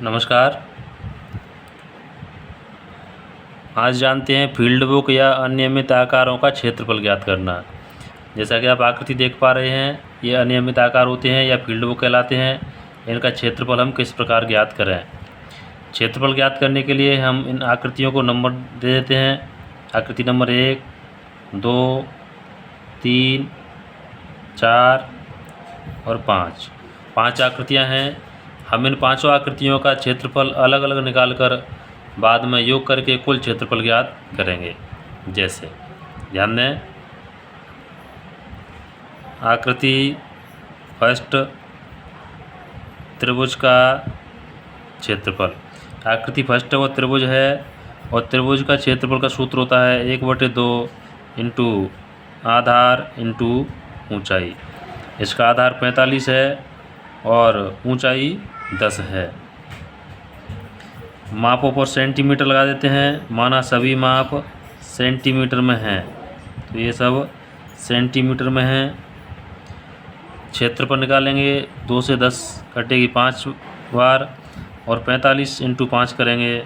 नमस्कार। आज जानते हैं फील्ड बुक या अनियमित आकारों का क्षेत्रफल ज्ञात करना। जैसा कि आप आकृति देख पा रहे हैं, ये अनियमित आकार होते हैं या फील्ड बुक कहलाते हैं। इनका क्षेत्रफल हम किस प्रकार ज्ञात करें। क्षेत्रफल ज्ञात करने के लिए हम इन आकृतियों को नंबर दे देते हैं। आकृति नंबर 1, 2, 3, 4 और 5। 5 आकृतियाँ हैं। हम इन पाँचों आकृतियों का क्षेत्रफल अलग अलग निकाल कर बाद में योग करके कुल क्षेत्रफल ज्ञात करेंगे। जैसे ध्यान दें, आकृति फर्स्ट त्रिभुज का क्षेत्रफल। आकृति फर्स्ट वो त्रिभुज है और त्रिभुज का क्षेत्रफल का सूत्र होता है 1/2 इंटू आधार इंटू ऊंचाई। इसका आधार 45 है और ऊंचाई 10 है। मापों पर सेंटीमीटर लगा देते हैं। माना सभी माप सेंटीमीटर में हैं, तो ये सब सेंटीमीटर में हैं। क्षेत्रफल निकालेंगे। 2 से 10 कटेगी 5 बार और 45 इंटू 5 करेंगे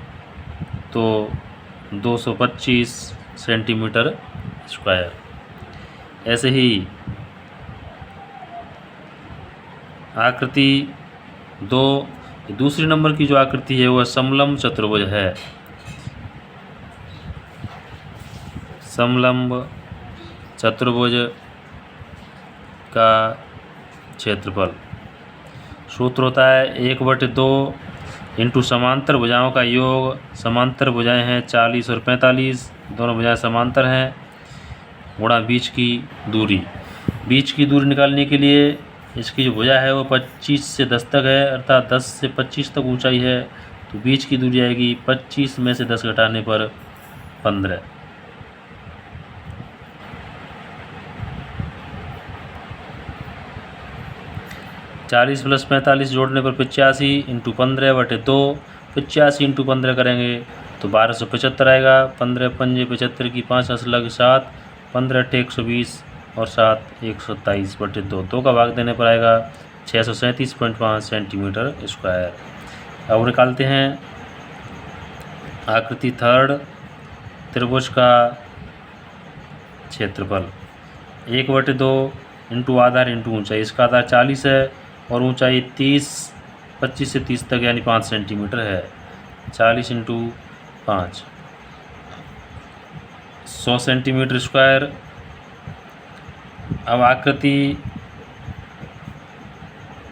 तो 225 सेंटीमीटर स्क्वायर। ऐसे ही आकृति 2, दूसरी नंबर की जो आकृति है वह समलंब चतुर्भुज है। समलंब चतुर्भुज का क्षेत्रफल सूत्र होता है 1/2 इंटू समांतर भुजाओं का योग। समांतर भुजाएं हैं 40 और 45, दोनों भुजाएं समांतर हैं, गुणा बीच की दूरी। बीच की दूरी निकालने के लिए इसकी जो भुजा है वो 25 से 10 तक है, अर्थात 10 से 25 तक ऊंचाई है, तो बीच की दूरी आएगी 25 में से 10 घटाने पर 15। चालीस प्लस 45 जोड़ने पर 85 इंटू 15/2। 85 इंटू 15 करेंगे तो 1275 आएगा। 15 पंजे 75 की 5 हंस लग 7, 15 × 120 और 7 127/2। 2 का भाग देने पर आएगा 637.5 सेंटीमीटर स्क्वायर। अब निकालते हैं आकृति थर्ड त्रिभुज का क्षेत्रफल। 1/2 इंटू आधार इंटू ऊंचाई। इसका आधार 40 है और ऊंचाई 25 से 30 तक यानी 5 सेंटीमीटर है। 40 इंटू 5 100 सेंटीमीटर स्क्वायर। अब आकृति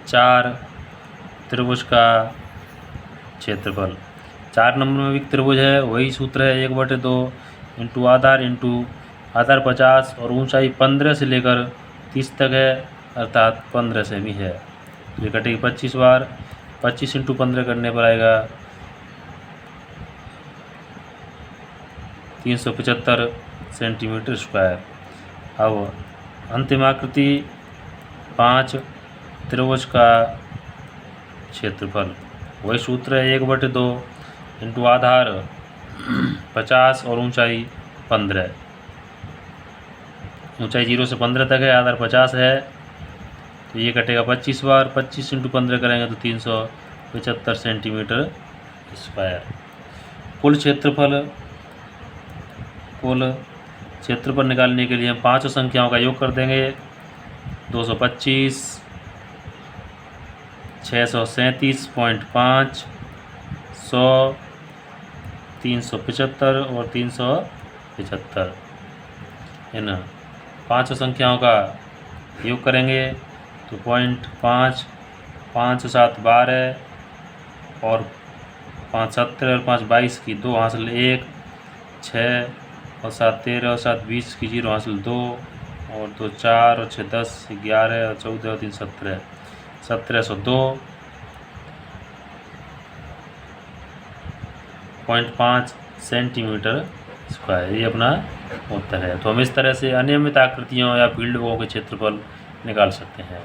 4 त्रिभुज का क्षेत्रफल। 4 नंबर में भी त्रिभुज है, वही सूत्र है 1/2 इंटू आधार 50 और ऊंचाई 15 से लेकर 30 तक है, अर्थात 15 सेमी है। ये कटेगी 25 बार। 25 इंटू 15 करने पर आएगा 375 सेंटीमीटर स्क्वायर। अब अंतिम आकृति 5 त्रिभुज का क्षेत्रफल। वही सूत्र है 1/2 इंटू आधार 50 और ऊंचाई 15। ऊंचाई 0 से 15 तक है, आधार 50 है, तो ये कटेगा 25 बार। 25 इंटू 15 करेंगे तो 375 सेंटीमीटर स्क्वायर। कुल क्षेत्रफल निकालने के लिए हम 5 संख्याओं का योग कर देंगे। 225, 637.5, 100, 375 और 375। इन 5 संख्याओं का योग करेंगे तो 0.5, 5 7 12 और 5 17 और 5 22 की 2 हासिल 1, 6 और 7 13 और 7 20 की 0 हासिल 2 और 2 4 और 6 10, 11 और 14 और 3 17, 1702.5 सेंटीमीटर स्क्वायर। ये अपना उत्तर है। तो हम इस तरह से अनियमित आकृतियों या फील्ड बुकों के क्षेत्रफल निकाल सकते हैं।